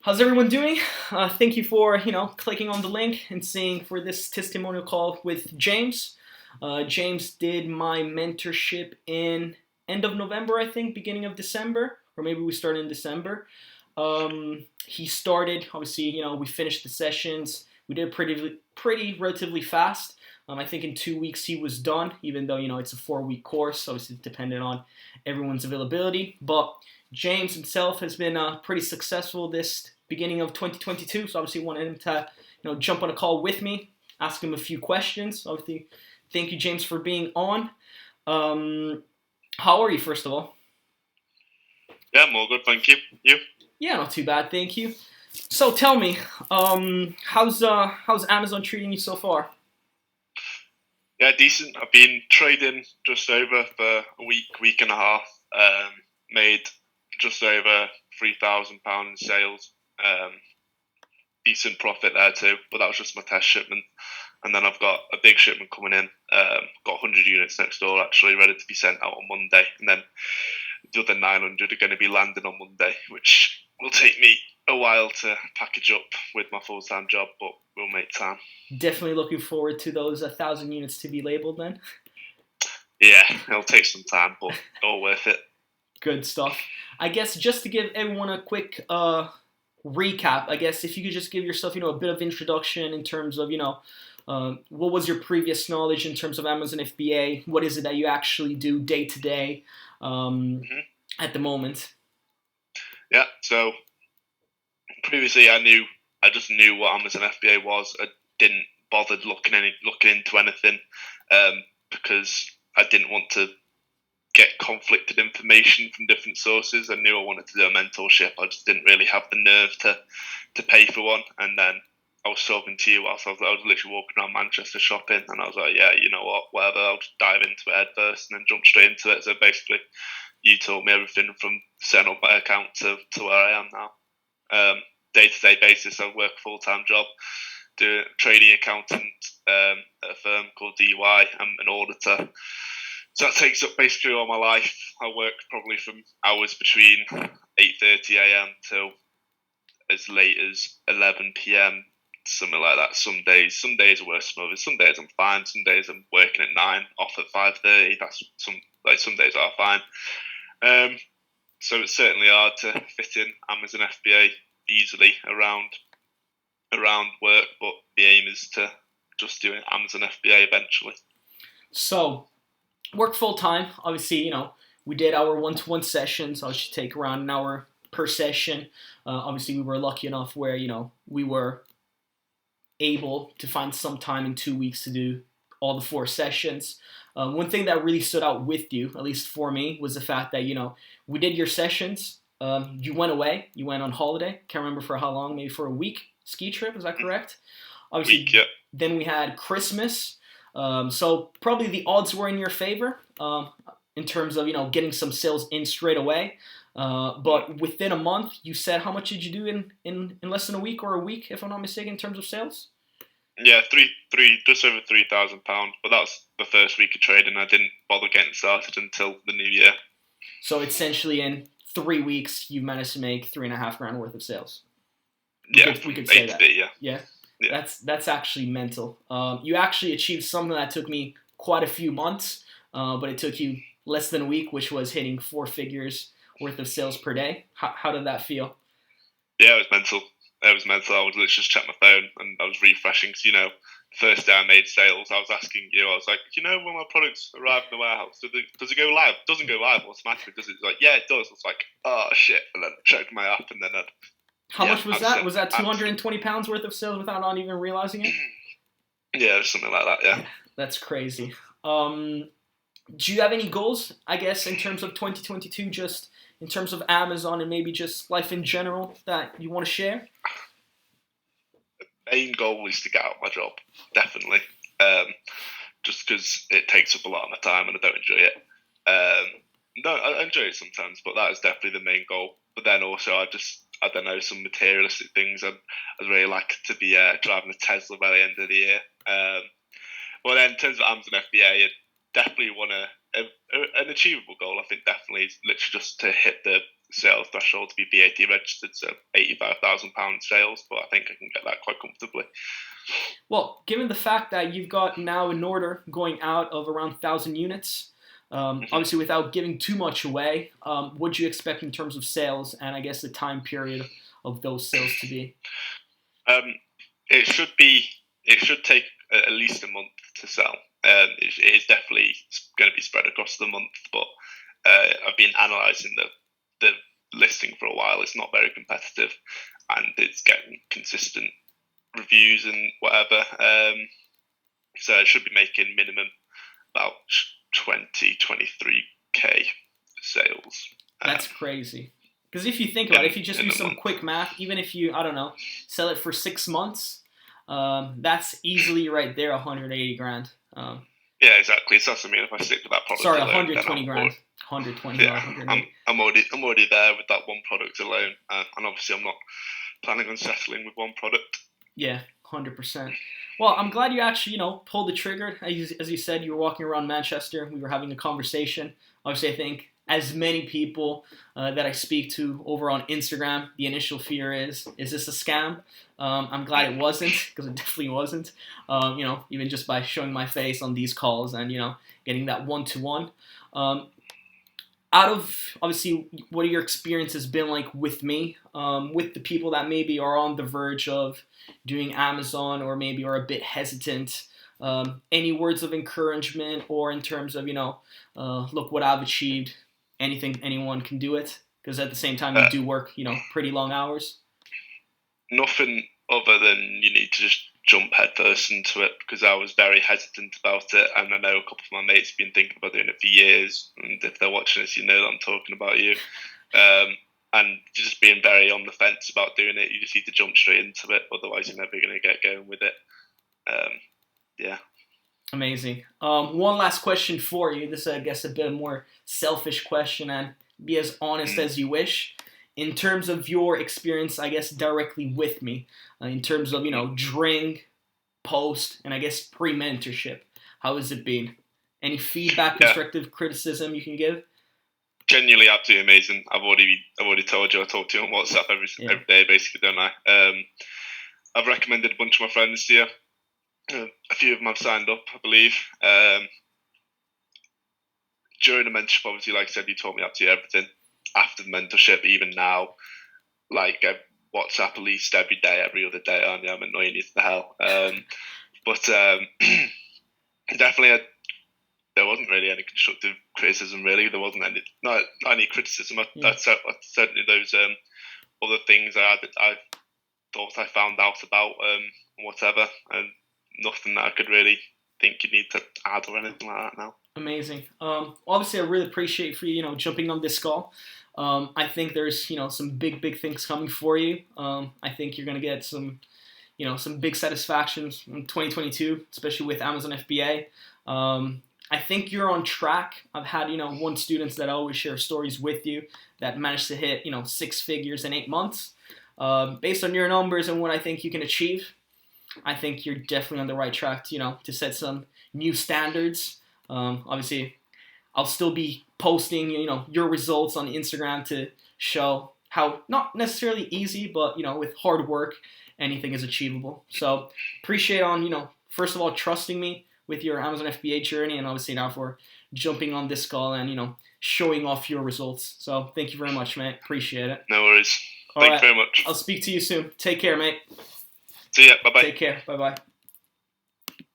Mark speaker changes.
Speaker 1: How's everyone doing? Thank you for clicking on the link and seeing for this testimonial call with James. James did my mentorship in end of November, I think, beginning of December, or maybe we started in December. He started, obviously, we finished the sessions. We did pretty relatively fast. I think in 2 weeks he was done, even though it's a 4-week course, obviously dependent on everyone's availability. But James himself has been pretty successful this beginning of 2022. So obviously wanted him to jump on a call with me, ask him a few questions. Obviously, thank you, James, for being on. How are you, first of all?
Speaker 2: Yeah, I'm all good, thank you. You?
Speaker 1: Yeah, not too bad, thank you. So tell me, how's Amazon treating you so far?
Speaker 2: Yeah, decent. I've been trading just over for a week and a half. Made just over £3,000 in sales. Decent profit there too, but that was just my test shipment. And then I've got a big shipment coming in. Got 100 units next door actually, ready to be sent out on Monday. And then the other 900 are going to be landing on Monday, which will take me a while to package up with my full-time job, but we'll make time.
Speaker 1: Definitely looking forward to those 1,000 units to be labeled then.
Speaker 2: Yeah, it'll take some time, but all worth it.
Speaker 1: Good stuff. I guess just to give everyone a quick recap, I guess if you could just give yourself, a bit of introduction in terms of, what was your previous knowledge in terms of Amazon FBA? What is it that you actually do day to day at the moment?
Speaker 2: Yeah, so previously I just knew what Amazon FBA was. I didn't bother looking into anything because I didn't want to get conflicted information from different sources. I knew I wanted to do a mentorship. I just didn't really have the nerve to pay for one. And then I was talking to you whilst I was literally walking around Manchester shopping, and I was like, yeah, you know what, whatever, I'll just dive into it head first and then jump straight into it. So basically, you taught me everything from setting up my account to where I am now. Day-to-day basis, I work a full-time job, do a trading accountant at a firm called DUI. I'm an auditor. So that takes up basically all my life. I work probably from hours between 8:30 a.m. till as late as 11 p.m. Something like that. Some days are worse than others. Some days I'm fine. Some days I'm working at 9, off at 5:30. Some days are fine. So it's certainly hard to fit in Amazon FBA easily around work, but the aim is to just do Amazon FBA eventually.
Speaker 1: So, work full time. Obviously, we did our one-to-one sessions. I should take around an hour per session. Obviously, we were lucky enough where we were able to find some time in 2 weeks to do all the 4 sessions. One thing that really stood out with you, at least for me, was the fact that we did your sessions. You went away. You went on holiday. Can't remember for how long. Maybe for a week ski trip. Is that correct? Obviously,
Speaker 2: week, yeah.
Speaker 1: Then we had Christmas. So probably the odds were in your favor in terms of getting some sales in straight away. But within a month, you said, how much did you do in less than a week or a week, if I'm not mistaken, in terms of sales?
Speaker 2: Yeah, just over £3,000. But that was the first week of trading. I didn't bother getting started until the new year.
Speaker 1: So essentially, in 3 weeks, you've managed to make $3,500 worth of sales. We could say that.
Speaker 2: Yeah.
Speaker 1: That's actually mental. You actually achieved something that took me quite a few months, but it took you less than a week, which was hitting 4 figures worth of sales per day. How did that feel?
Speaker 2: Yeah, it was mental. I would literally just check my phone and I was refreshing because, the first day I made sales, I was asking you, I was like, when my products arrive in the warehouse, does it go live? It doesn't go live automatically, does it? It's like, yeah, it does. It's like, oh, shit. And then checked my app and then
Speaker 1: How much was that? Was that 220 pounds worth of sales without not even realizing it?
Speaker 2: Yeah, something like that, yeah.
Speaker 1: That's crazy. Do you have any goals, I guess, in terms of 2022, just in terms of Amazon and maybe just life in general that you want to share?
Speaker 2: Main goal is to get out of my job, definitely. Just because it takes up a lot of my time and I don't enjoy it. No, I enjoy it sometimes, but that is definitely the main goal. But then also, I don't know, some materialistic things. I'd really like to be driving a Tesla by the end of the year. Well, then in terms of Amazon FBA, I definitely want an achievable goal. I think definitely is literally just to hit the sales threshold to be VAT registered, so £85,000 sales, but I think I can get that quite comfortably.
Speaker 1: Well, given the fact that you've got now an order going out of around 1,000 units, obviously without giving too much away, what do you expect in terms of sales and I guess the time period of those sales to be?
Speaker 2: It should take at least a month to sell. It is definitely going to be spread across the month, but I've been analysing the listing for a while. It's not very competitive, and it's getting consistent reviews and whatever. So I should be making minimum about 23k sales.
Speaker 1: That's crazy. Because if you think about it, if you just do some quick math, even if you, I don't know, sell it for 6 months, that's easily right there 180 grand.
Speaker 2: Yeah, exactly. So that's, I mean, if I stick to that product,
Speaker 1: sorry,
Speaker 2: alone,
Speaker 1: 120 grand. 120.
Speaker 2: Yeah, I'm already there with that one product alone, and obviously I'm not planning on settling with one product.
Speaker 1: Yeah, 100%. Well, I'm glad you actually, pulled the trigger. As you said, you were walking around Manchester. We were having a conversation. Obviously, I think as many people that I speak to over on Instagram, the initial fear is this a scam? I'm glad it wasn't, because it definitely wasn't. Even just by showing my face on these calls and, getting that one-to-one. Out of, obviously, what your experience has been like with me, with the people that maybe are on the verge of doing Amazon or maybe are a bit hesitant, any words of encouragement or in terms of, look what I've achieved, anyone can do it? Because at the same time, you do work, pretty long hours.
Speaker 2: Nothing other than you need to just jump headfirst into it, because I was very hesitant about it, and I know a couple of my mates have been thinking about doing it for years, and if they're watching this, you know that I'm talking about you. And just being very on the fence about doing it, you just need to jump straight into it, otherwise you're never going to get going with it. Yeah.
Speaker 1: Amazing. One last question for you. This is, I guess, a bit more selfish question, and be as honest as you wish. In terms of your experience, I guess, directly with me, in terms of, during, post, and I guess pre-mentorship, how has it been? Any feedback, constructive criticism you can give?
Speaker 2: Genuinely absolutely amazing. I've already told you, I talk to you on WhatsApp every day, basically, don't I? I've recommended a bunch of my friends to you. A few of them have signed up, I believe. During the mentorship, obviously, like I said, you taught me absolutely everything. After the mentorship, even now, like WhatsApp at least every day, every other day, I'm annoying you to the hell. But definitely, there wasn't really any constructive criticism. Really, there wasn't not any criticism. Certainly those other things I thought I found out about, whatever, and nothing that I could really think you need to add or anything like that now.
Speaker 1: Amazing. Obviously, I really appreciate for you, jumping on this call. I think there's, some big things coming for you. I think you're gonna get some big satisfactions in 2022, especially with Amazon FBA. I think you're on track. I've had, one students that I always share stories with you that managed to hit, 6 figures in 8 months. Based on your numbers and what I think you can achieve, I think you're definitely on the right track to set some new standards. Obviously, I'll still be posting, your results on Instagram to show how not necessarily easy, but, with hard work, anything is achievable. So appreciate on, first of all, trusting me with your Amazon FBA journey, and obviously now for jumping on this call and, showing off your results. So thank you very much, mate. Appreciate it.
Speaker 2: No worries. Thank you very much.
Speaker 1: I'll speak to you soon. Take care, mate.
Speaker 2: See ya. Bye-bye.
Speaker 1: Take care. Bye-bye.